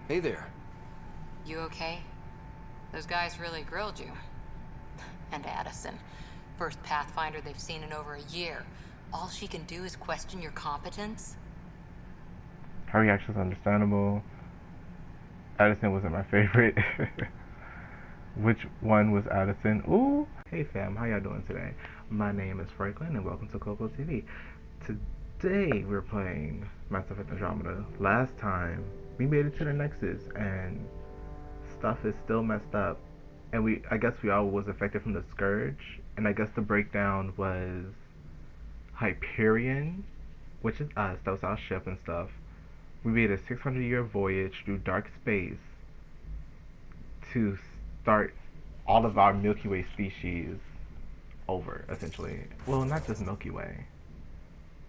Hey there. You okay? Those guys really grilled you. And Addison. First Pathfinder they've seen in over a year. All she can do is question your competence? Her reaction's understandable. Addison wasn't my favorite. Which one was Addison? Ooh! Hey fam, how y'all doing today? My name is Franklin and welcome to ColdCoalTV. Today we're playing Mass Effect Andromeda. Last time we made it to the Nexus and stuff is still messed up. And I guess we all was affected from the Scourge. And I guess the breakdown was Hyperion, which is us, that was our ship and stuff. We made a 600-year voyage through dark space to start all of our Milky Way species over, essentially. Well, not just Milky Way.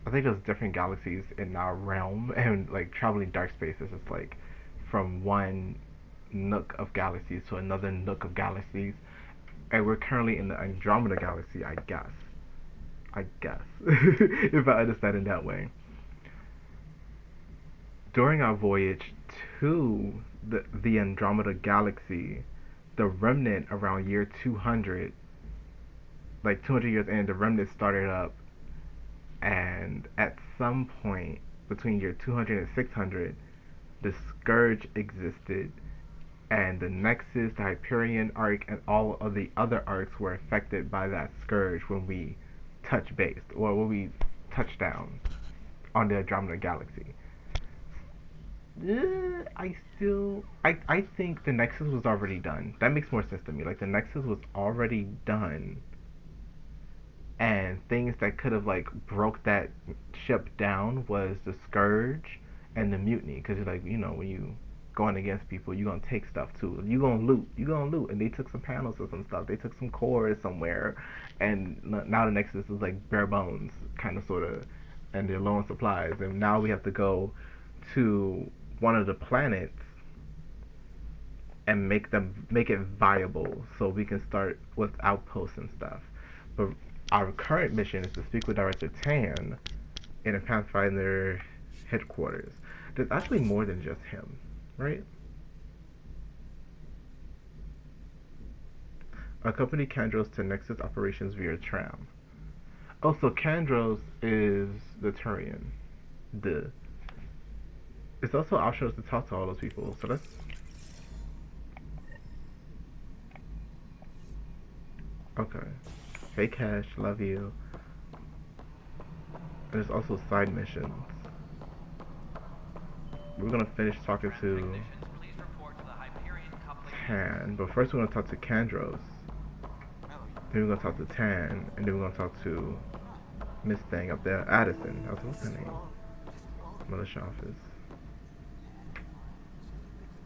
I think there's different galaxies in our realm, and like traveling dark space is just like from one nook of galaxies to another nook of galaxies. And we're currently in the Andromeda galaxy, I guess. If I understand it that way. During our voyage to the Andromeda galaxy, the remnant around year 200, like 200 years in, the remnant started up, and at some point between year 200 and 600, the Scourge existed, and the Nexus, the Hyperion arc, and all of the other arcs were affected by that Scourge when we touched base, or when we touched down on the Andromeda galaxy. I think the Nexus was already done. That makes more sense to me. Like, the Nexus was already done, and things that could have like broke that ship down was the Scourge and the mutiny. Because like, you know, when you going against people, you're gonna take stuff too. You're gonna loot, and they took some panels or some stuff. They took some cores somewhere, and now the Nexus is like bare bones, kind of, sort of, and they're low on supplies. And now we have to go to one of the planets and make it viable, so we can start with outposts and stuff. But our current mission is to speak with Director Tan in a Pathfinder headquarters. There's actually more than just him, right? Accompany Kandros to Nexus operations via tram. Oh, so Kandros is the Turian. It's also optional to talk to all those people, so that's... Okay. Hey Cash, love you. There's also side missions. We're gonna finish talking to Tan, but first we're gonna talk to Kandros. Then we're gonna talk to Tan, and then we're gonna talk to Miss Thing up there, Addison. What's her name? Militia office.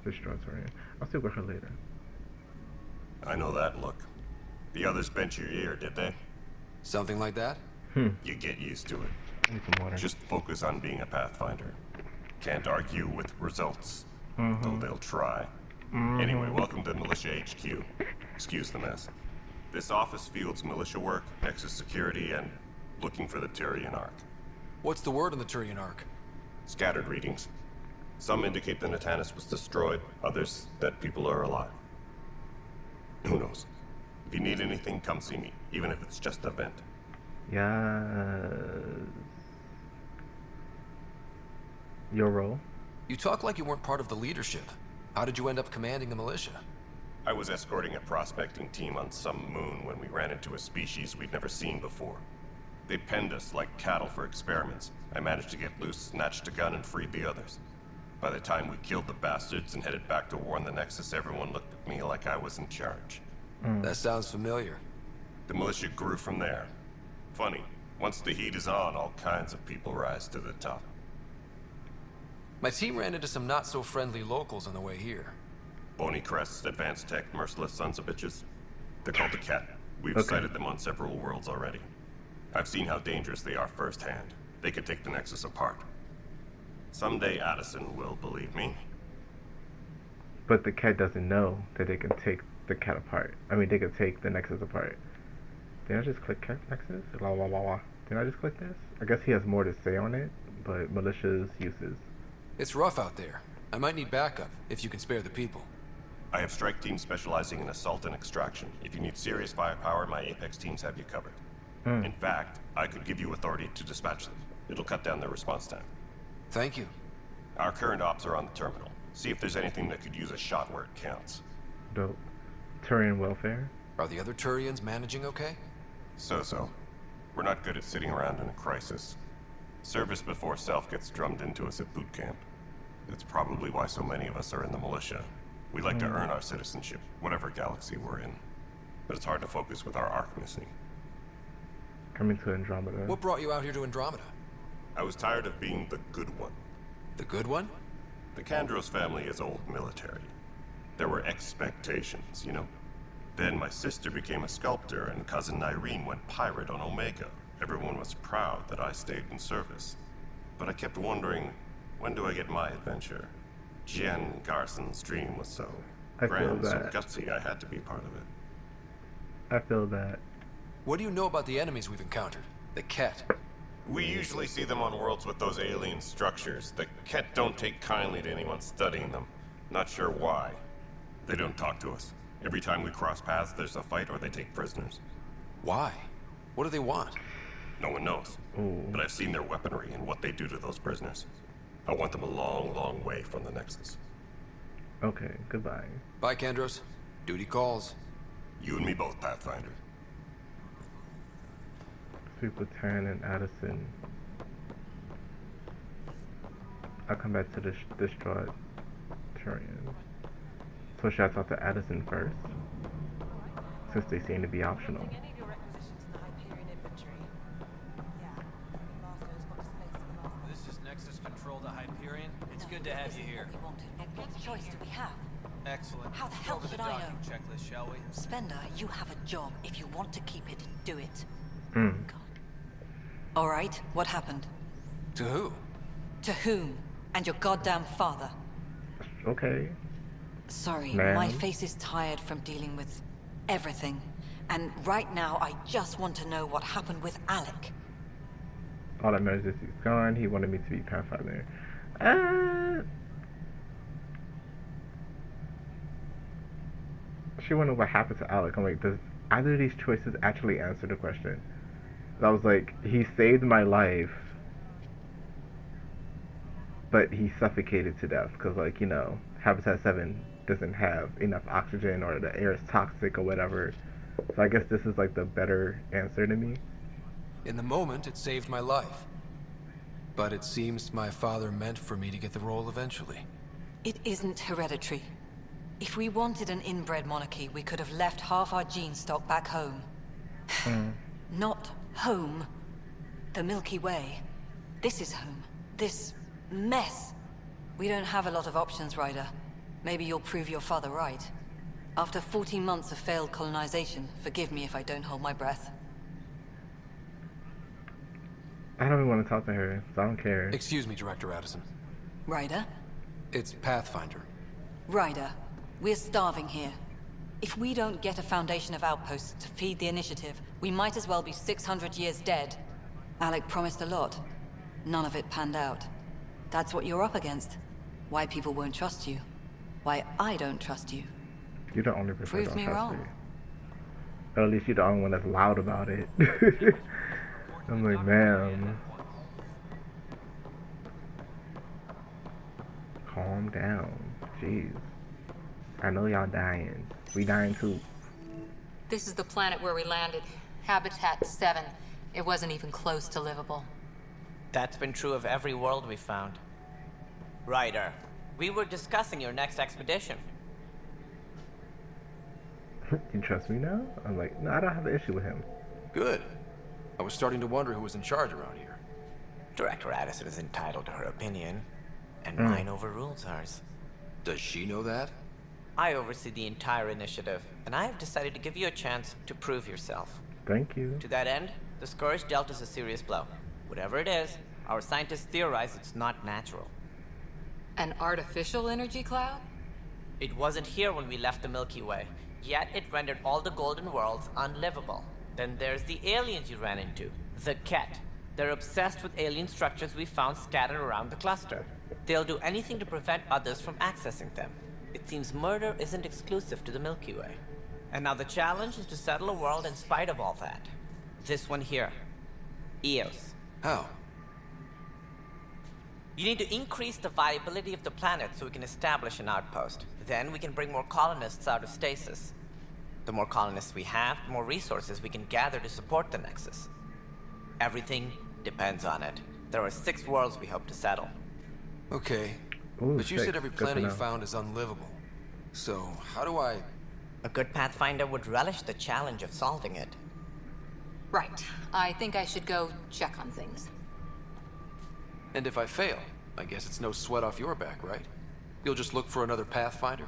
Distractorian. I'll speak with her later. I know that look. The others bent your ear, did they? Something like that? You get used to it. I need some water. Just focus on being a Pathfinder. Can't argue with results, though they'll try. Anyway, welcome to Militia HQ. Excuse the mess. This office fields militia work, Nexus security, and looking for the Turian Ark. What's the word on the Turian Ark? Scattered readings. Some indicate the Natanus was destroyed, others that people are alive. Who knows? If you need anything, come see me, even if it's just a vent. Yes. Your role? You talk like you weren't part of the leadership. How did you end up commanding the militia? I was escorting a prospecting team on some moon when we ran into a species we'd never seen before. They penned us like cattle for experiments. I managed to get loose, snatched a gun, and freed the others. By the time we killed the bastards and headed back to warn the Nexus, everyone looked at me like I was in charge. That sounds familiar. The militia grew from there. Funny, once the heat is on, all kinds of people rise to the top. My team ran into some not-so-friendly locals on the way here. Bony crests, advanced tech, merciless sons of bitches. They're called the Cat. We've sighted them on several worlds already. I've seen how dangerous they are firsthand. They could take the Nexus apart. Someday Addison will believe me. But the cat doesn't know that they can take the cat apart. I mean, they can take the Nexus apart. Did I just click Nexus? La la la la. Did I just click this? I guess he has more to say on it, but malicious uses. It's rough out there. I might need backup, if you can spare the people. I have strike teams specializing in assault and extraction. If you need serious firepower, my Apex teams have you covered. In fact, I could give you authority to dispatch them. It'll cut down their response time. Thank you. Our current ops are on the terminal. See if there's anything that could use a shot where it counts. Dope. Turian welfare? Are the other Turians managing okay? So-so. We're not good at sitting around in a crisis. Service before self gets drummed into us at boot camp. That's probably why so many of us are in the militia. We like to earn our citizenship, whatever galaxy we're in. But it's hard to focus with our arc missing. Coming to Andromeda. What brought you out here to Andromeda? I was tired of being the good one. The good one? The Kandros family is old military. There were expectations, you know? Then my sister became a sculptor and cousin Irene went pirate on Omega. Everyone was proud that I stayed in service. But I kept wondering, when do I get my adventure? Jen Garson's dream was so I feel grand, so that. gutsy, I had to be part of it. I feel that. What do you know about the enemies we've encountered? The Ket. We usually see them on worlds with those alien structures. The Ket don't take kindly to anyone studying them. Not sure why. They don't talk to us. Every time we cross paths, there's a fight or they take prisoners. Why? What do they want? No one knows. Ooh. But I've seen their weaponry and what they do to those prisoners. I want them a long, long way from the Nexus. Okay, goodbye. Bye, Kandros. Duty calls. You and me both, Pathfinder. Super Turian and Addison. I'll come back to this distraught Turian. So should I talk to Addison first? Since they seem to be optional. Any of your requisitions in the Hyperion inventory? Yeah. Master's got a space for the last. This is Nexus Control to Hyperion. It's good to have you here. We wanted, but what choice do we have? Excellent. How the Let's hell go over should the I docking know? checklist, shall we? Spender, you have a job. If you want to keep it, do it. Hmm. God. All right, what happened? To who? To whom? And your goddamn father. Okay. Sorry, Ma'am? my face is tired from dealing with everything. And right now, I just want to know what happened with Alec. All that matters is he's gone. He wanted me to be Pathfinder. She wondered what happened to Alec. I'm like, does either of these choices actually answer the question? I was like, he saved my life, but he suffocated to death because, like, you know, Habitat 7 doesn't have enough oxygen or the air is toxic or whatever. So I guess this is like the better answer to me. In the moment, it saved my life. But it seems my father meant for me to get the role eventually. It isn't hereditary. If we wanted an inbred monarchy, we could have left half our gene stock back home. Not home. The Milky Way. This is home. This mess. We don't have a lot of options, Ryder. Maybe you'll prove your father right. After 14 months of failed colonization, forgive me if I don't hold my breath. I don't even want to talk to her, so I don't care. Excuse me, Director Addison. Ryder? It's Pathfinder. Ryder, we're starving here. If we don't get a foundation of outposts to feed the initiative, we might as well be 600 years dead. Alec promised a lot. None of it panned out. That's what you're up against. Why people won't trust you. Why I don't trust you. You're the only person Prove that me don't trust wrong. me. Or at least you're the only one that's loud about it. I'm like, ma'am. Calm down. Jeez. I know y'all dying. We dying too. This is the planet where we landed. Habitat 7. It wasn't even close to livable. That's been true of every world we've found. Ryder, we were discussing your next expedition. You trust me now? I'm like, no, I don't have an issue with him. Good. I was starting to wonder who was in charge around here. Director Addison is entitled to her opinion, and mine overrules hers. Does she know that? I oversee the entire initiative, and I have decided to give you a chance to prove yourself. Thank you. To that end, the Scourge dealt us a serious blow. Whatever it is, our scientists theorize it's not natural. An artificial energy cloud? It wasn't here when we left the Milky Way, yet it rendered all the golden worlds unlivable. Then there's the aliens you ran into, the Ket. They're obsessed with alien structures we found scattered around the cluster. They'll do anything to prevent others from accessing them. It seems murder isn't exclusive to the Milky Way. And now the challenge is to settle a world in spite of all that. This one here. Eos. How? You need to increase the viability of the planet so we can establish an outpost. Then we can bring more colonists out of stasis. The more colonists we have, the more resources we can gather to support the Nexus. Everything depends on it. There are 6 worlds we hope to settle. Okay. Ooh, But you sick. said every Good to planet you know. found is unlivable. So, how do I... A good Pathfinder would relish the challenge of solving it. Right. I think I should go check on things. And if I fail, I guess it's no sweat off your back, right? You'll just look for another Pathfinder?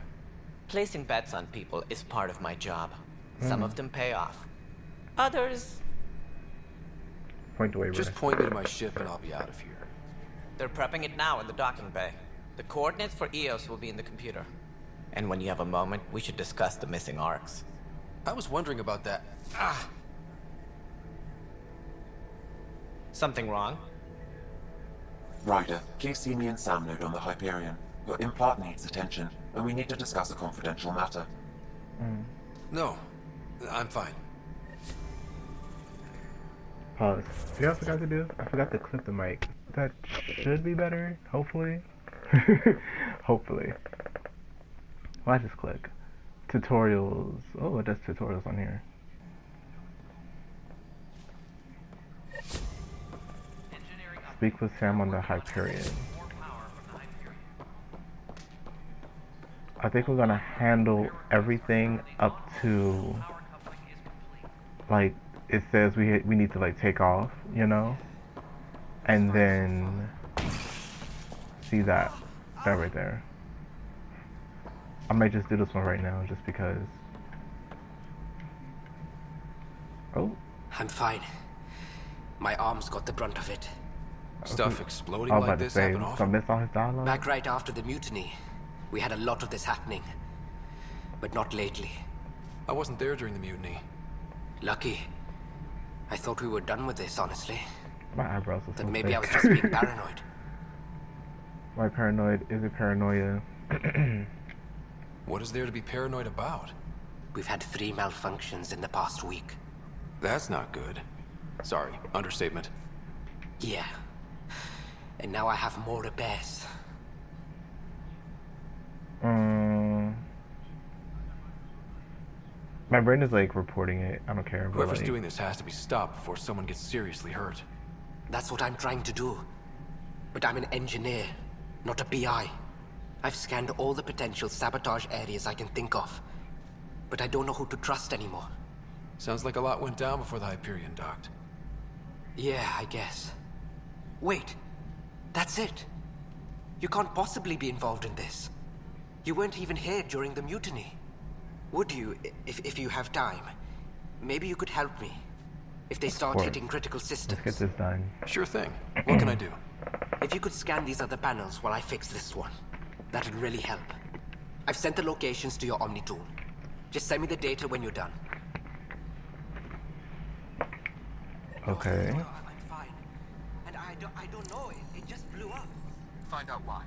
Placing bets on people is part of my job. Some of them pay off. Others, Point the way, Just Ray. point me to my ship and I'll be out of here. they're prepping it now in the docking bay. The coordinates for Eos will be in the computer. And when you have a moment, we should discuss the missing arcs. I was wondering about that. Ah! Something wrong? Ryder, please see me and Sam node on the Hyperion. Your implant needs attention, and we need to discuss a confidential matter. No, I'm fine. Pause. You know what I forgot to do? I forgot to clip the mic. That should be better, hopefully. Hopefully. Well, I just click. Tutorials. Oh, it does tutorials on here. Speak with Sam on the Hyperion. I think we're gonna handle everything up to, like, it says we need to, like, take off, you know? And then see that right there. I might just do this one right now just because. Oh, I'm fine. My arms got the brunt of it. Stuff exploding I was like about to this say, happen so I often? missed all his dialogue. Back right after the mutiny, we had a lot of this happening. But not lately. I wasn't there during the mutiny. Lucky. I thought we were done with this, honestly. My eyebrows are so That maybe I was thick. just being paranoid. My paranoid is a paranoia. What is there to be paranoid about? We've had 3 malfunctions in the past week. That's not good. Sorry, understatement. Yeah. And now I have more repairs. My brain is like reporting it. I don't care. But Whoever's like, doing this has to be stopped before someone gets seriously hurt. That's what I'm trying to do. But I'm an engineer, not a PI. I've scanned all the potential sabotage areas I can think of. But I don't know who to trust anymore. Sounds like a lot went down before the Hyperion docked. Yeah, I guess. Wait. That's it. You can't possibly be involved in this. You weren't even here during the mutiny. Would you, if you have time? Maybe you could help me. If they start course. hitting critical systems. let's get this done. Sure thing. What can I do? If you could scan these other panels while I fix this one, that'd really help. I've sent the locations to your Omni tool. Just send me the data when you're done. Okay. I'm fine. And I don't know. It just blew up. Find out why.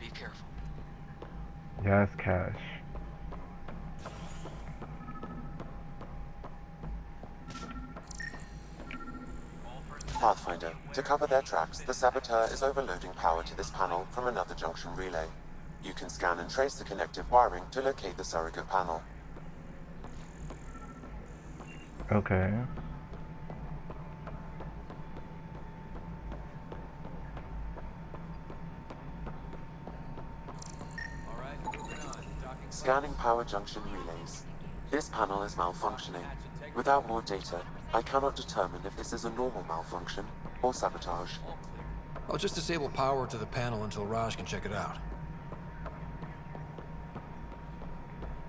Be careful. Yes, Cash. Pathfinder, to cover their tracks, the saboteur is overloading power to this panel from another junction relay. You can scan and trace the connective wiring to locate the surrogate panel. Okay. Alright, moving on. Docking Scanning power junction relays. This panel is malfunctioning. Without more data, I cannot determine if this is a normal malfunction or sabotage. I'll just disable power to the panel until Raj can check it out.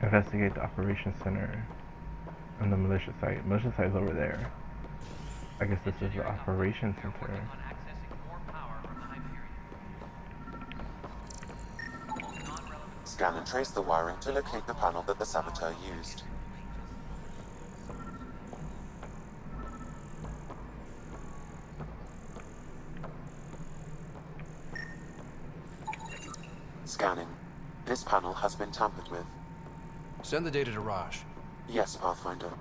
Investigate the operations center and the militia site. Militia site is over there. I guess this is the operations center. Scan and trace the wiring to locate the panel that the saboteur used. Scanning. This panel has been tampered with. Send the data to Raj. Yes, Pathfinder.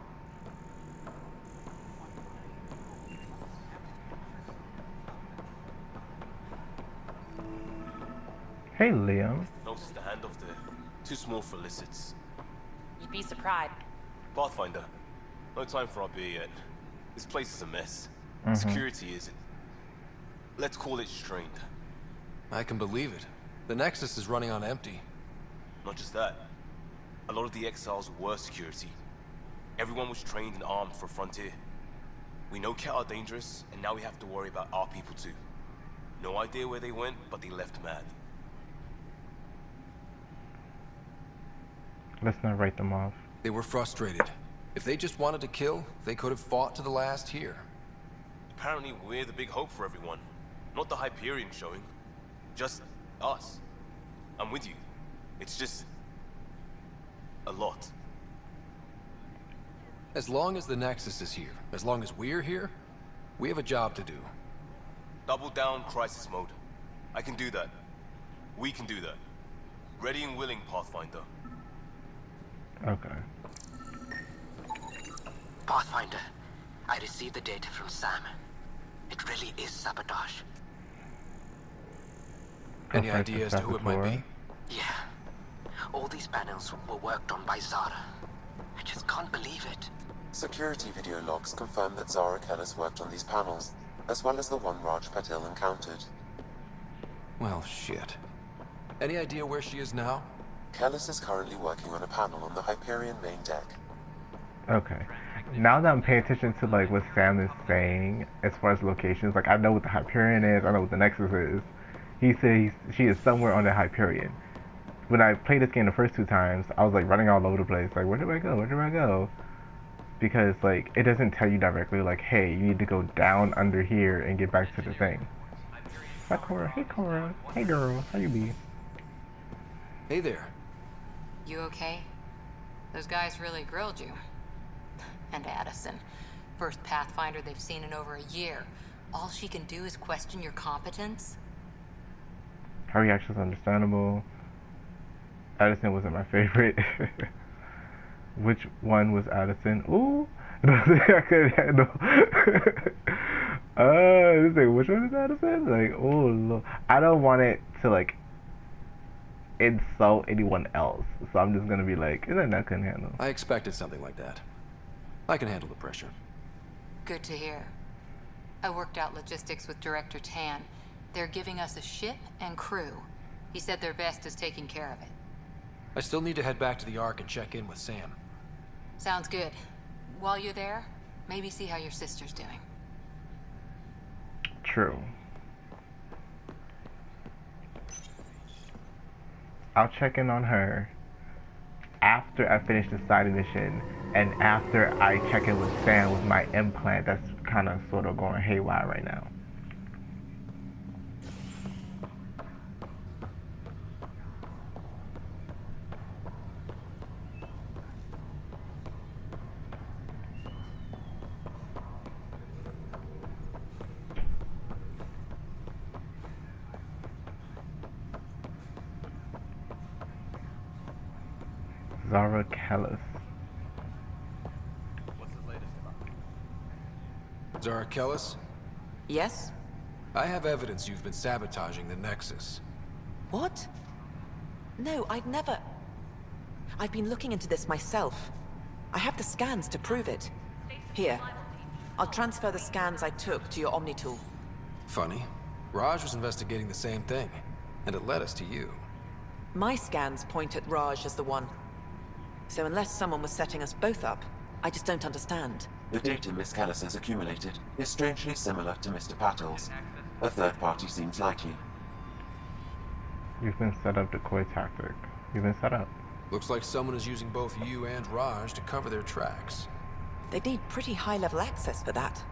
Hey, Liam. Noticed the handoff there. Too small for lizards. You'd be surprised. Pathfinder, no time for our beer yet. This place is a mess. Security isn't. Let's call it strained. I can believe it. The Nexus is running on empty. Not just that. A lot of the exiles were security. Everyone was trained and armed for Frontier. We know Cat are dangerous, and now we have to worry about our people too. No idea where they went, but they left mad. Let's not write them off. They were frustrated. If they just wanted to kill, they could have fought to the last here. Apparently we're the big hope for everyone. Not the Hyperion showing. Just us. I'm with you. It's just... a lot. As long as the Nexus is here, as long as we're here, we have a job to do. Double down crisis mode. I can do that. We can do that. Ready and willing, Pathfinder. Okay. Pathfinder, I received the data from Sam. It really is sabotage. Any idea as to who it might be? Yeah. All these panels were worked on by Zara. I just can't believe it. Security video logs confirm that Zara Kellis worked on these panels, as well as the one Raj Patil encountered. Well, shit. Any idea where she is now? Kellis is currently working on a panel on the Hyperion main deck. Okay. Now that I'm paying attention to like what Sam is saying as far as locations, like I know what the Hyperion is, I know what the Nexus is. He says she is somewhere on the Hyperion. When I played this game the first 2 times, I was like running all over the place. Like, where do I go? Where do I go? Because like it doesn't tell you directly like, hey, you need to go down under here and get back to the thing. Hi Cora. Hey Cora. Hey girl. How you be? Hey there. You okay? Those guys really grilled you. And Addison. First Pathfinder they've seen in over a year. All she can do is question your competence? Her reaction is understandable. Addison wasn't my favorite. Which one was Addison? Ooh! I couldn't handle. It's like, which one is Addison? Like, oh Lord. I don't want it to like insult anyone else, so I'm just gonna be like, isn't I couldn't handle. I expected something like that. I can handle the pressure. Good to hear. I worked out logistics with Director Tan. They're giving us a ship and crew. He said their best is taking care of it. I still need to head back to the Ark and check in with Sam. Sounds good. While you're there, maybe see how your sister's doing. True. I'll check in on her after I finish the side mission and after I check in with Sam with my implant that's kind of sort of going haywire right now. Zara Kellis. What's the latest about? Zara Kellis? Yes? I have evidence you've been sabotaging the Nexus. What? No, I'd never... I've been looking into this myself. I have the scans to prove it. Here. I'll transfer the scans I took to your Omni tool. Funny. Raj was investigating the same thing, and it led us to you. My scans point at Raj as the one. So unless someone was setting us both up, I just don't understand. The data Miss Kellis has accumulated is strangely similar to Mr. Patil's. A third party seems likely. You've been set up, decoy tactic. You've been set up. Looks like someone is using both you and Raj to cover their tracks. They'd need pretty high-level access for that.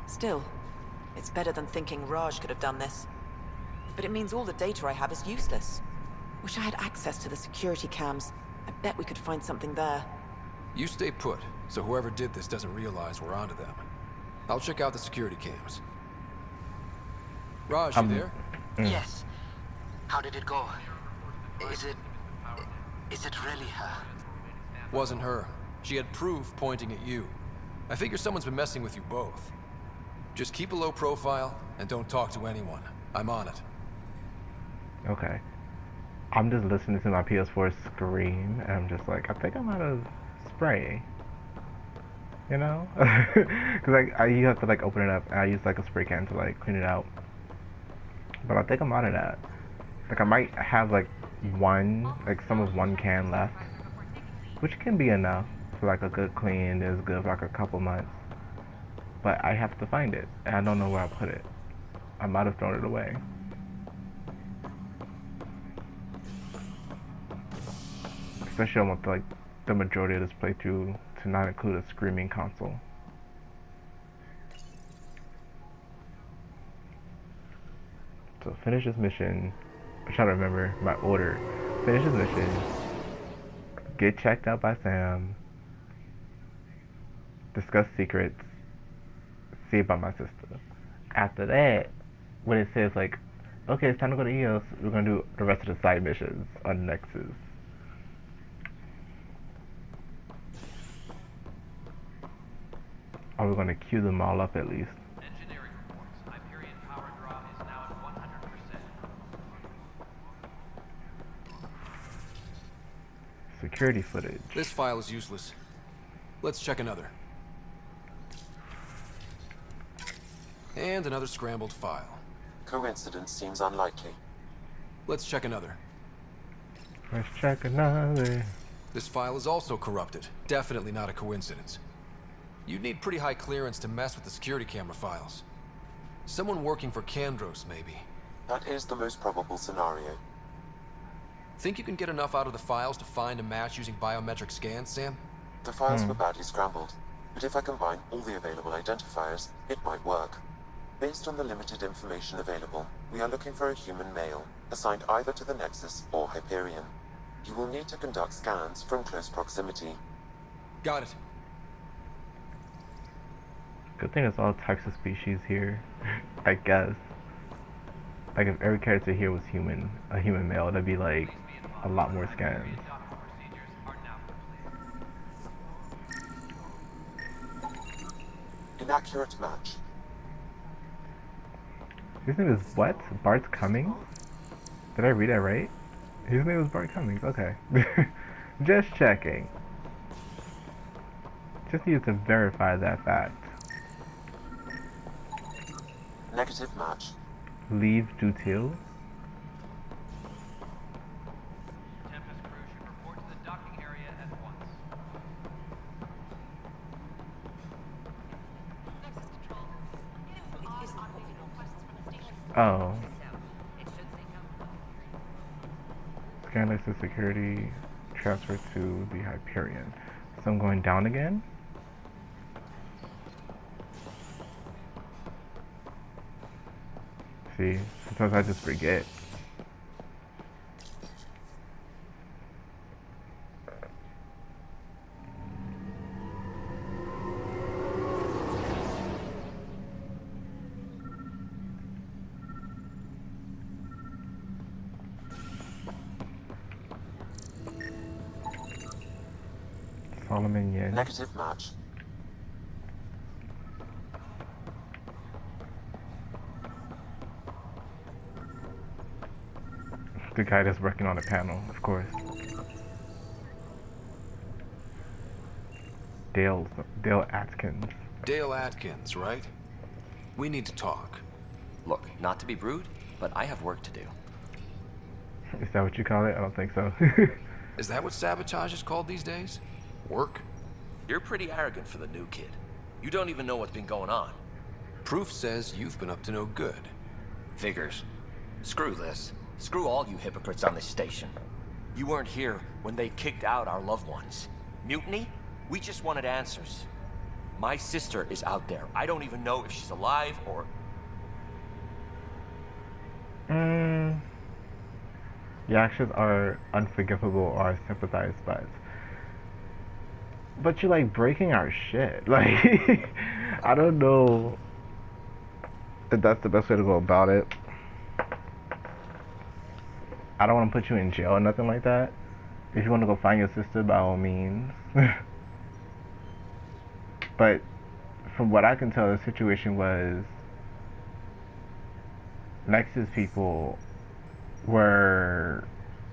Still, it's better than thinking Raj could have done this. But it means all the data I have is useless. Wish I had access to the security cams. I bet we could find something there. You stay put, so whoever did this doesn't realize we're onto them. I'll check out the security cams. Raj, you there? Yes. How did it go? Is it really her? Wasn't her. She had proof pointing at you. I figure someone's been messing with you both. Just keep a low profile and don't talk to anyone. I'm on it. Okay. I'm just listening to my PS4 scream, and I'm just like, I think I'm out of spray. You know? Because you have to like open it up, and I use like a spray can to like clean it out. But I think I'm out of that. Like I might have like some of one can left, which can be enough for like a good clean. Is good for like a couple months. But I have to find it, and I don't know where I put it. I might have thrown it away. Especially I want like the majority of this playthrough to not include a screaming console. So finish this mission. I'm trying to remember my order. Finish this mission. Get checked out by Sam. Discuss secrets. See about my sister. After that, when it says like, okay, it's time to go to EOS, we're gonna do the rest of the side missions on Nexus. Or we're gonna queue them all up at least. Engineering reports. Hyperion power draw is now at 100%. Security footage. This file is useless. Let's check another. And another scrambled file. Coincidence seems unlikely. Let's check another. Let's check another. This file is also corrupted. Definitely not a coincidence. You'd need pretty high clearance to mess with the security camera files. Someone working for Kandros, maybe. That is the most probable scenario. Think you can get enough out of the files to find a match using biometric scans, Sam? The files were badly scrambled, but if I combine all the available identifiers, it might work. Based on the limited information available, we are looking for a human male, assigned either to the Nexus or Hyperion. You will need to conduct scans from close proximity. Got it. Good thing there's all types of species here, I guess. Like if every character here was human, a human male, that'd be like a lot more scans. Inaccurate match. His name is what? Bart Cummings? Did I read that right? His name was Bart Cummings, okay. Just checking. Just needed to verify that fact. Negative match. Leave Dutil? Tempest crew should report to the docking area at once. Oh. Scan Nexus security, transfer to the Hyperion. So I'm going down again? See, sometimes I just forget. Solomon Yen. Negative match. The guy that's working on the panel, of course. Dale Atkins. Dale Atkins, right? We need to talk. Look, not to be rude, but I have work to do. Is that what you call it? I don't think so. Is that what sabotage is called these days? Work? You're pretty arrogant for the new kid. You don't even know what's been going on. Proof says you've been up to no good. Figures. Screw this. Screw all you hypocrites on this station. You weren't here when they kicked out our loved ones. Mutiny? We just wanted answers. My sister is out there. I don't even know if she's alive or... Your actions are unforgivable or I sympathize, but you're like breaking our shit. Like, I don't know if that's the best way to go about it. I don't want to put you in jail or nothing like that. If you want to go find your sister, by all means. But from what I can tell, the situation was Nexus people were,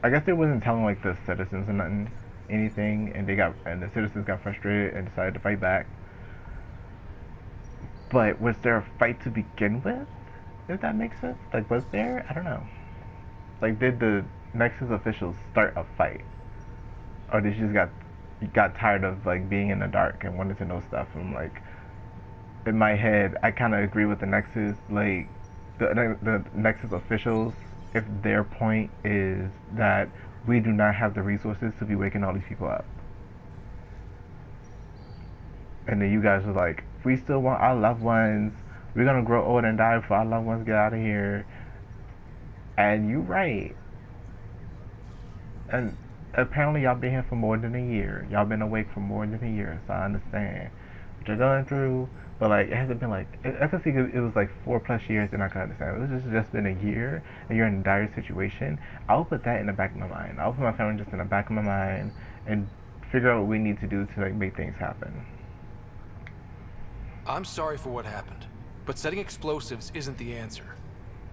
I guess they wasn't telling like the citizens or nothing, anything, and the citizens got frustrated and decided to fight back. But was there a fight to begin with? If that makes sense? Like, was there? I don't know. Like, did the Nexus officials start a fight? Or did you just got tired of, like, being in the dark and wanted to know stuff? And, like, in my head, I kind of agree with the Nexus. Like, the Nexus officials, if their point is that we do not have the resources to be waking all these people up. And then you guys are like, we still want our loved ones. We're gonna grow old and die before our loved ones get out of here. And you're right. And apparently y'all been here for more than a year. Y'all been awake for more than a year, so I understand what you're going through. But like, it hasn't been like, I can see it was like 4+ years, and I can understand. It was just been a year, and you're in a dire situation. I'll put that in the back of my mind. I'll put my family just in the back of my mind and figure out what we need to do to like make things happen. I'm sorry for what happened, but setting explosives isn't the answer.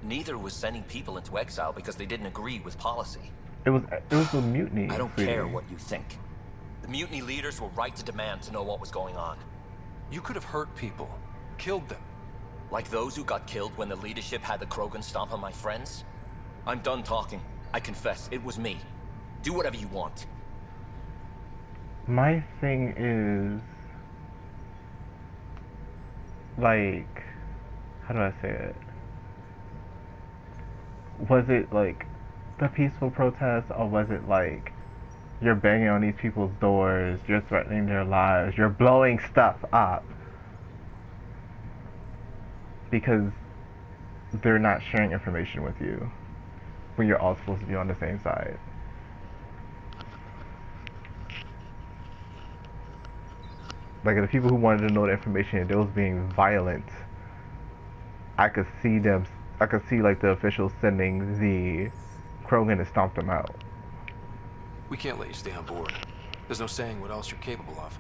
Neither was sending people into exile because they didn't agree with policy. It was a mutiny. I don't care what you think. The mutiny leaders were right to demand to know what was going on. You could have hurt people, killed them. Like those who got killed when the leadership had the Krogan stomp on my friends? I'm done talking. I confess, it was me. Do whatever you want. My thing is, like, how do I say it? Was it like the peaceful protest, or was it like you're banging on these people's doors, you're threatening their lives, you're blowing stuff up because they're not sharing information with you when you're all supposed to be on the same side? Like, the people who wanted to know the information and they was being violent, I could see like the officials sending the Krogan to stomp them out. We can't let you stay on board. There's no saying what else you're capable of.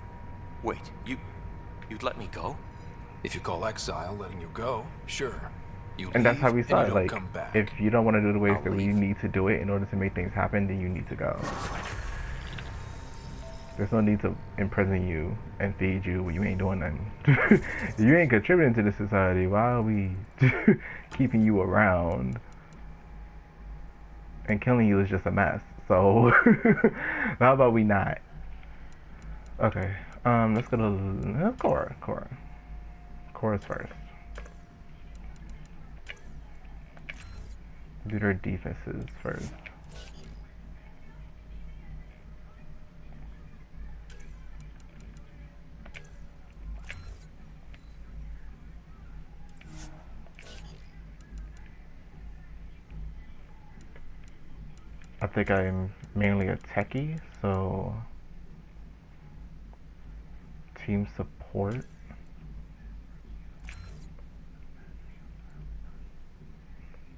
Wait, you'd let me go? If you call exile letting you go, sure. You and that's how we leave, saw and it. you don't Like, come back. if you don't want to do the ways that we leave. need to do it in order to make things happen, then you need to go. There's no need to imprison you and feed you when you ain't doing nothing. You ain't contributing to the society. Why are we keeping you around? And killing you is just a mess. So how about we not? Okay. Let's go to Cora. Cora's first. Do their defenses first. I think I'm mainly a techie, so team support.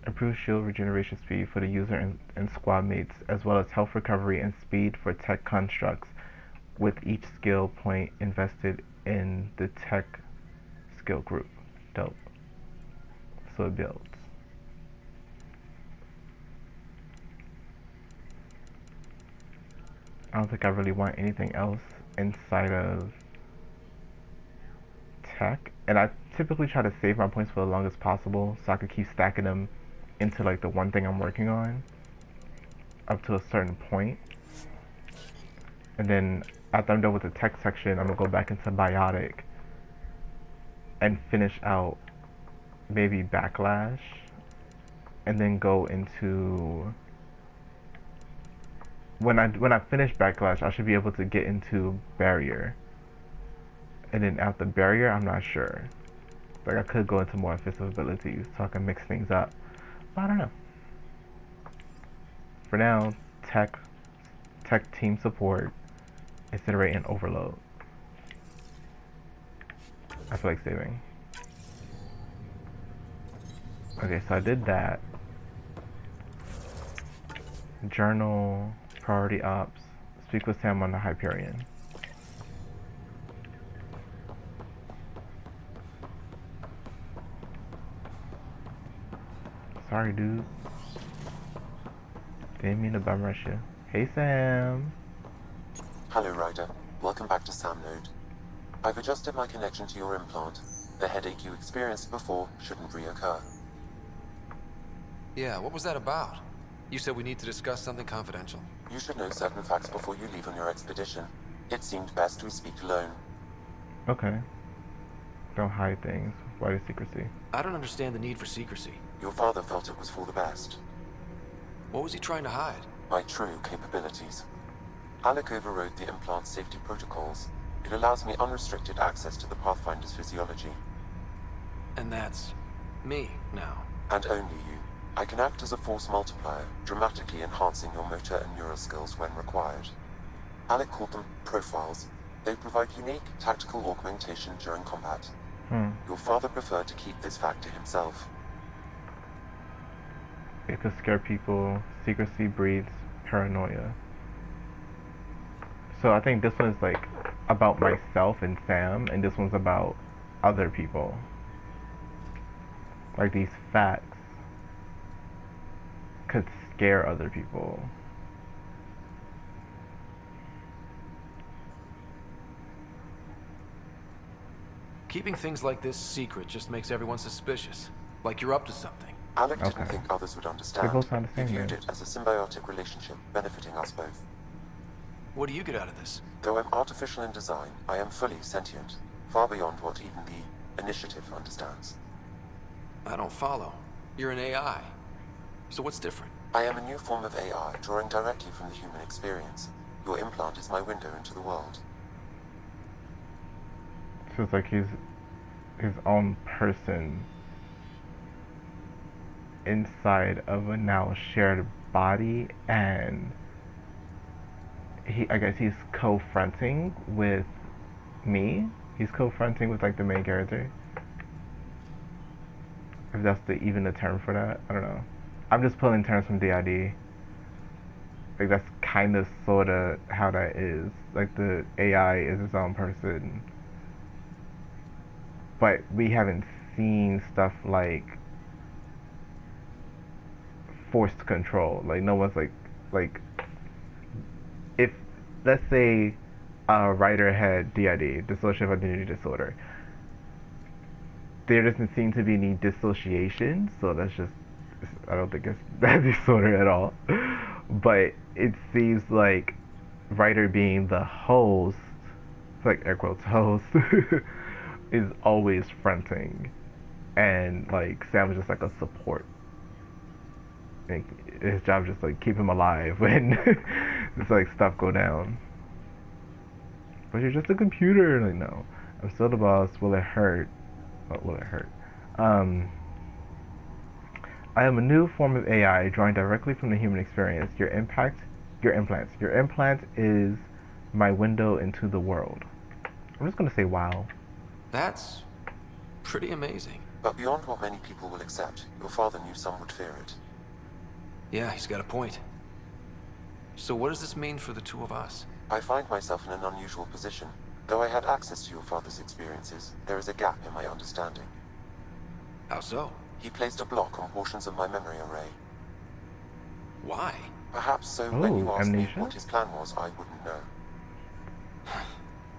Improve shield regeneration speed for the user and squad mates, as well as health recovery and speed for tech constructs, with each skill point invested in the tech skill group. Dope. So it builds. I don't think I really want anything else inside of tech, and I typically try to save my points for the longest possible so I could keep stacking them into like the one thing I'm working on up to a certain point. And then after I'm done with the tech section, I'm gonna go back into biotic and finish out maybe backlash, and then go into when I finish backlash, I should be able to get into barrier. And then after barrier, I'm not sure. Like, I could go into more offensive abilities so I can mix things up. But I don't know. For now, tech team support, incinerate, and overload. I feel like saving. Okay, so I did that. Journal, priority ops, speak with Sam on the Hyperion. Sorry, dude. Didn't mean to bum rush you. Hey, Sam. Hello, Ryder. Welcome back to Sam Node. I've adjusted my connection to your implant. The headache you experienced before shouldn't reoccur. Yeah, what was that about? You said we need to discuss something confidential. You should know certain facts before you leave on your expedition. It seemed best we speak alone. Okay. Don't hide things. Why the secrecy? I don't understand the need for secrecy. Your father felt it was for the best. What was he trying to hide? My true capabilities. Alec overrode the implant's safety protocols. It allows me unrestricted access to the Pathfinder's physiology. And that's me now. And only you. I can act as a force multiplier, dramatically enhancing your motor and neural skills when required. Alec called them profiles. They provide unique tactical augmentation during combat. Your father preferred to keep this fact to himself. It could scare people. Secrecy breeds paranoia. So I think this one's like about myself and Sam, and this one's about other people. Like these facts could scare other people. Keeping things like this secret just makes everyone suspicious. Like you're up to something. Alec didn't think others would understand. They both sound the He same, viewed man. it as a symbiotic relationship, benefiting us both. What do you get out of this? Though I'm artificial in design, I am fully sentient, far beyond what even the Initiative understands. I don't follow. You're an AI. So what's different? I am a new form of AI, drawing directly from the human experience. Your implant is my window into the world. So it's like he's his own person inside of a now shared body, and I guess he's co-fronting with me. He's co-fronting with like the main character. If that's even a term for that, I don't know. I'm just pulling terms from DID. Like that's kind of sort of how that is. Like the AI is its own person, but we haven't seen stuff like forced control. Like no one's like if let's say a writer had DID, dissociative identity disorder, there doesn't seem to be any dissociation, so that's just, I don't think it's that disorder at all. But it seems like writer being the host, like air quotes host, is always fronting, and like Sam is just like a support. Like, his job is just like keep him alive when it's like stuff go down. But you're just a computer. Like no, I'm still the boss. Will it hurt? What will it hurt? I am a new form of AI drawing directly from the human experience. Your implant is my window into the world. I'm just gonna say wow. That's pretty amazing. But beyond what many people will accept, your father knew some would fear it. Yeah, he's got a point. So what does this mean for the two of us? I find myself in an unusual position. Though I had access to your father's experiences, there is a gap in my understanding. How so? He placed a block on portions of my memory array. Why? Perhaps so when you asked me amnesia? what his plan was, I wouldn't know.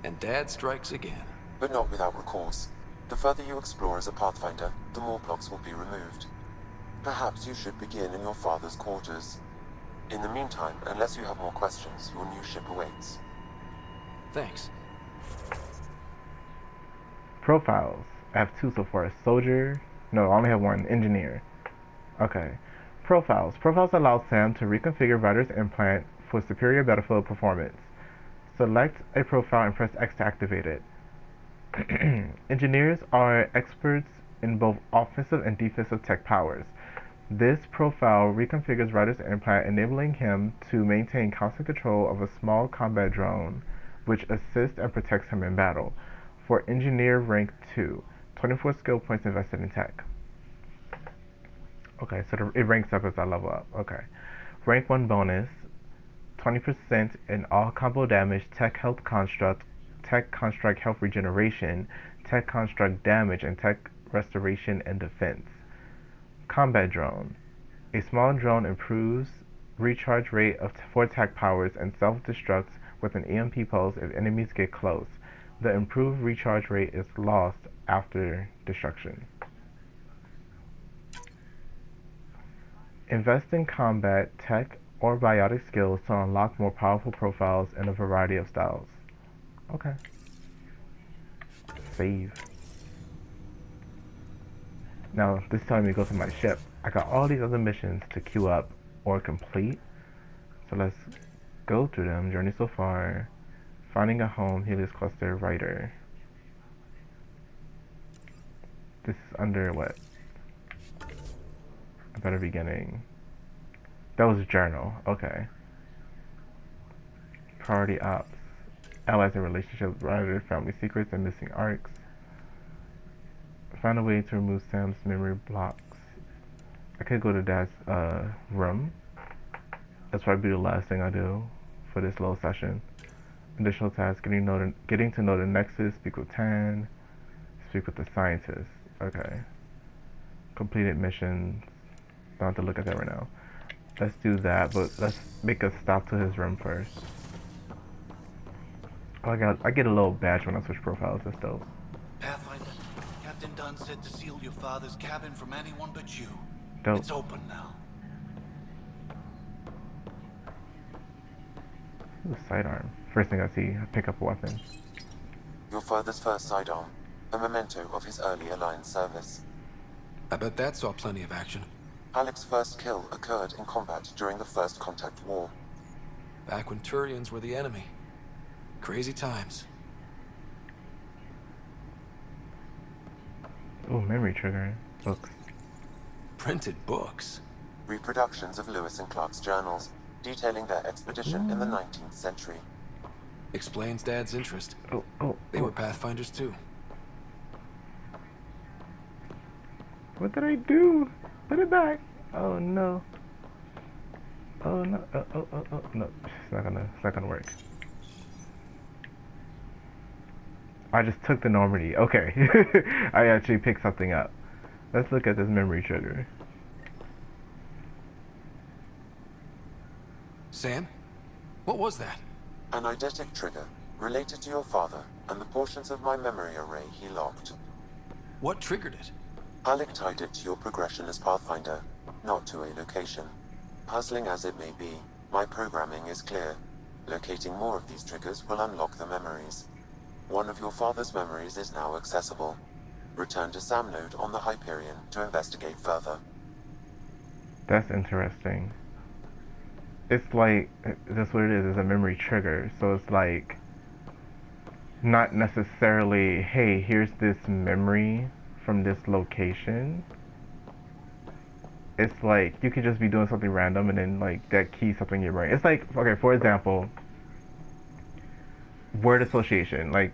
And Dad strikes again. But not without recourse. The further you explore as a Pathfinder, the more blocks will be removed. Perhaps you should begin in your father's quarters. In the meantime, unless you have more questions, your new ship awaits. Thanks. Profiles. I have two so far. Soldier. No, I only have one. Engineer. Okay. Profiles. Profiles allow Sam to reconfigure Ryder's implant for superior battlefield performance. Select a profile and press X to activate it. Engineers are experts in both offensive and defensive tech powers. This profile reconfigures Ryder's implant, enabling him to maintain constant control of a small combat drone, which assists and protects him in battle. For Engineer rank 2, 24 skill points invested in tech. Okay, so it ranks up as I level up. Okay. rank 1 bonus, 20% in all combo damage, tech construct health regeneration, tech construct damage, and tech restoration and defense. Combat drone. A small drone improves recharge rate for attack powers and self-destructs with an EMP pulse if enemies get close. The improved recharge rate is lost after destruction. Invest in combat, tech, or biotic skills to unlock more powerful profiles in a variety of styles. Okay. Save. Now, this is telling me to go to my ship. I got all these other missions to queue up or complete. So let's go through them. Journey so far. Finding a home, Helios Cluster, Writer. This is under what? A better beginning. That was journal. Okay. Priority ops. Allies and relationships, writer, family secrets, and missing arcs. Find a way to remove Sam's memory blocks. I could go to Dad's room. That's probably the last thing I do for this little session. Additional tasks: getting to know the Nexus, speak with Tan, speak with the scientist. Okay. Completed missions. Don't have to look at that right now. Let's do that, but let's make a stop to his room first. Oh, I get a little badge when I switch profiles. That's dope. Pathfinder, Captain Dunn said to seal your father's cabin from anyone but you. Dope. It's open now. Ooh, sidearm. First thing I see, I pick up a weapon. Your father's first sidearm, a memento of his early Alliance service. I bet that saw plenty of action. Alec's first kill occurred in combat during the First Contact War. Back when Turians were the enemy. Crazy times. Oh, memory trigger. Books. Printed books? Reproductions of Lewis and Clark's journals, detailing their expedition in the 19th century. Explains Dad's interest. They were Pathfinders too. What did I do? Put it back. Oh no. Oh no. No. It's not gonna work. I just took the Normandy. Okay. I actually picked something up. Let's look at this memory trigger. Sam? What was that? An eidetic trigger, related to your father, and the portions of my memory array he locked. What triggered it? Alec tied it to your progression as Pathfinder, not to a location. Puzzling as it may be, my programming is clear. Locating more of these triggers will unlock the memories. One of your father's memories is now accessible. Return to Sam Node on the Hyperion to investigate further. That's interesting. It's like, that's what it is, it's a memory trigger. So it's like, not necessarily, hey, here's this memory from this location. It's like, you could just be doing something random and then like, that keys something in your brain. It's like, okay, for example, word association. Like,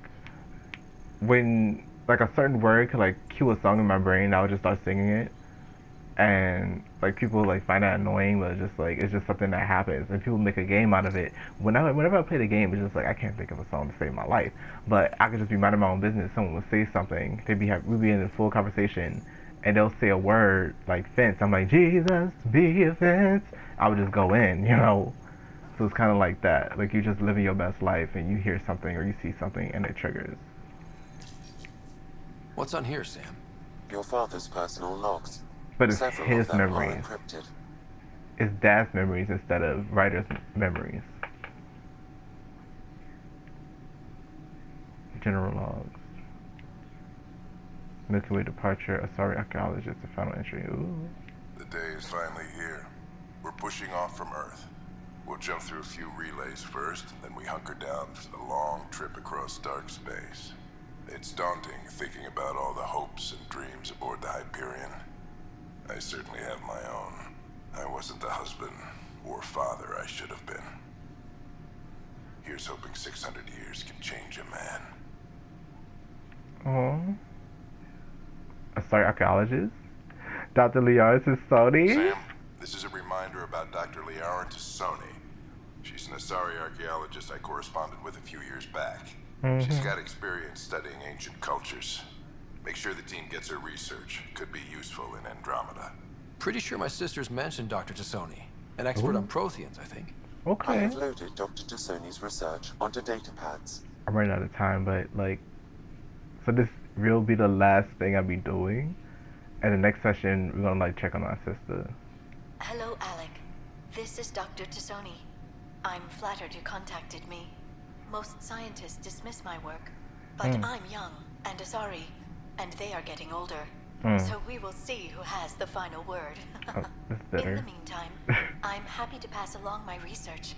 when, like a certain word could like cue a song in my brain, I would just start singing it. And like people like find that annoying, but it's just something that happens, and people make a game out of it. Whenever I play the game, it's just like I can't think of a song to save my life, but I could just be minding my own business. Someone would say something, we'd be in a full conversation, and they'll say a word like fence. I'm like, Jesus be a fence. I would just go in, you know. So it's kind of like that. Like you're just living your best life, and you hear something or you see something, and it triggers. What's on here, Sam? Your father's personal logs. But it's Several his of them are memories. encrypted. It's Dad's memories instead of Ryder's memories. General logs. Milky Way departure. A sorry archaeologist. The final entry. Ooh. The day is finally here. We're pushing off from Earth. We'll jump through a few relays first, and then we hunker down for the long trip across dark space. It's daunting thinking about all the hopes and dreams aboard the Hyperion. I certainly have my own. I wasn't the husband or father I should have been. Here's hoping 600 years can change a man. Oh. A sorry archaeologist? Dr. Liaris is Saudi? Sam, this is a reminder about Dr. Liaris Tasoni. She's an Asari archaeologist I corresponded with a few years back. Mm-hmm. She's got experience studying ancient cultures. Make sure the team gets her research. Could be useful in Andromeda. Pretty sure my sisters mentioned Dr. Tassoni. An expert on Protheans, I think. I Okay. have loaded Dr. Tassoni's research onto datapads. I'm running out of time, but like, so this will be the last thing I'll be doing. And the next session, we're gonna like check on our sister. Hello, Alec. This is Dr. Tassoni. I'm flattered you contacted me. Most scientists dismiss my work, but I'm young and Asari, and they are getting older. So we will see who has the final word. Oh, that's In better. the meantime, I'm happy to pass along my research.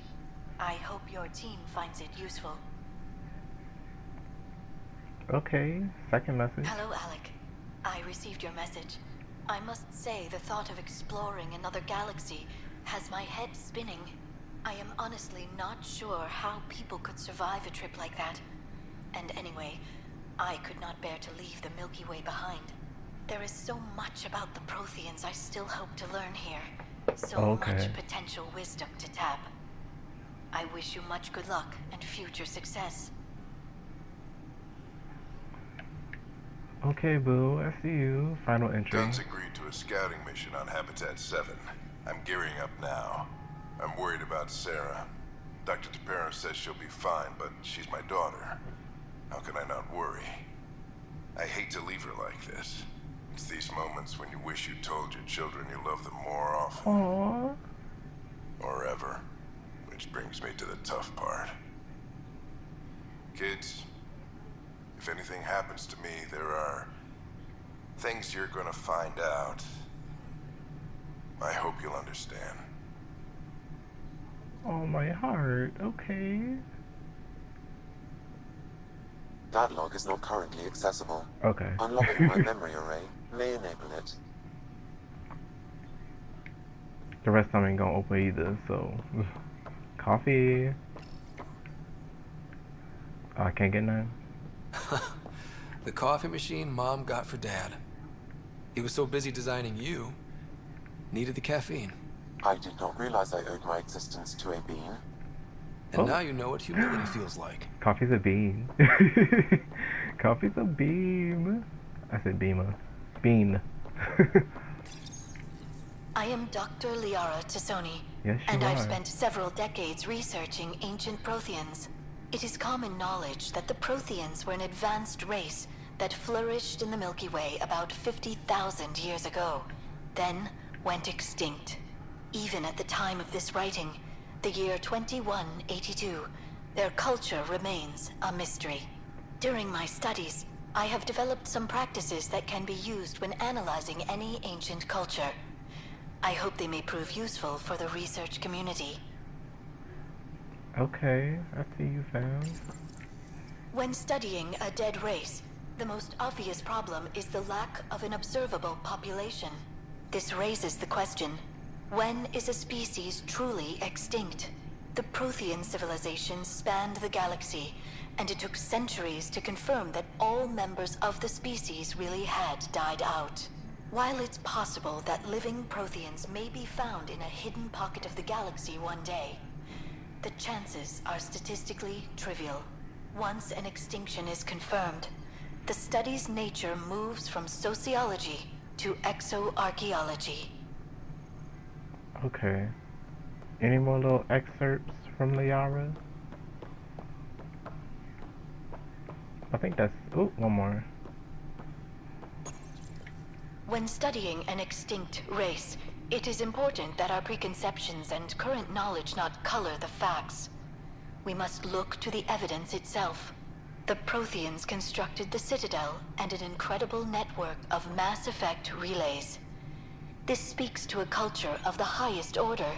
I hope your team finds it useful. Okay, second message. Hello, Alec. I received your message. I must say the thought of exploring another galaxy has my head spinning. I am honestly not sure how people could survive a trip like that. And anyway, I could not bear to leave the Milky Way behind. There is so much about the Protheans I still hope to learn here. So much potential wisdom to tap. I wish you much good luck and future success. Okay, boo, I see you. Final entry. Dunn's agreed to a scouting mission on Habitat 7. I'm gearing up now. I'm worried about Sarah. Dr. Tapero says she'll be fine, but she's my daughter. How can I not worry? I hate to leave her like this. It's these moments when you wish you told your children you love them more often. Aww. Or ever. Which brings me to the tough part. Kids, if anything happens to me, there are things you're gonna find out. I hope you'll understand. Oh, my heart. Okay. That log is not currently accessible. Okay. Unlocking my memory array may enable it. The rest of them ain't gonna open either, so. Coffee. Oh, I can't get none. The coffee machine Mom got for Dad. He was so busy designing you, needed the caffeine. I did not realize I owed my existence to a bean. And now you know what humility feels like. Coffee's a bean. Coffee's a beam. I said beamer. Bean. I am Dr. Liara Tassoni, Yes, you and I've are. spent several decades researching ancient Protheans. It is common knowledge that the Protheans were an advanced race that flourished in the Milky Way about 50,000 years ago, then went extinct. Even at the time of this writing, the year 2182, their culture remains a mystery. During my studies, I have developed some practices that can be used when analyzing any ancient culture. I hope they may prove useful for the research community. Okay, I see you, fam. When studying a dead race, the most obvious problem is the lack of an observable population. This raises the question, when is a species truly extinct? The Prothean civilization spanned the galaxy, and it took centuries to confirm that all members of the species really had died out. While it's possible that living Protheans may be found in a hidden pocket of the galaxy one day, the chances are statistically trivial. Once an extinction is confirmed, the study's nature moves from sociology to exoarchaeology. Okay. Any more little excerpts from Liara? I think that's... Oh, one more. When studying an extinct race, it is important that our preconceptions and current knowledge not color the facts. We must look to the evidence itself. The Protheans constructed the Citadel and an incredible network of mass effect relays. This speaks to a culture of the highest order.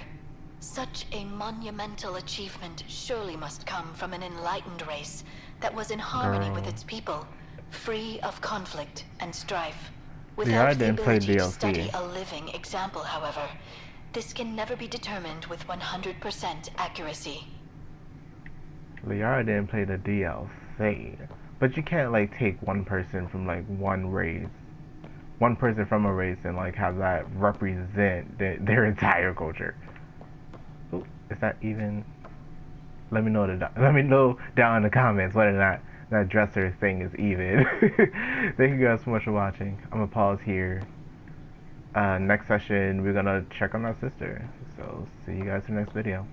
Such a monumental achievement surely must come from an enlightened race that was in harmony with its people, free of conflict and strife. Without the ability to study a living example, however, this can never be determined with 100% accuracy. Liara didn't play the DLC. But you can't, like, take one person from, like, one race. One person from a race and, like, have that represent their entire culture. Ooh, Is that even? Let me know let me know down in the comments whether or not that dresser thing is even. Thank you guys so much for watching. I'm gonna pause here. Next session we're gonna check on our sister. So see you guys in the next video.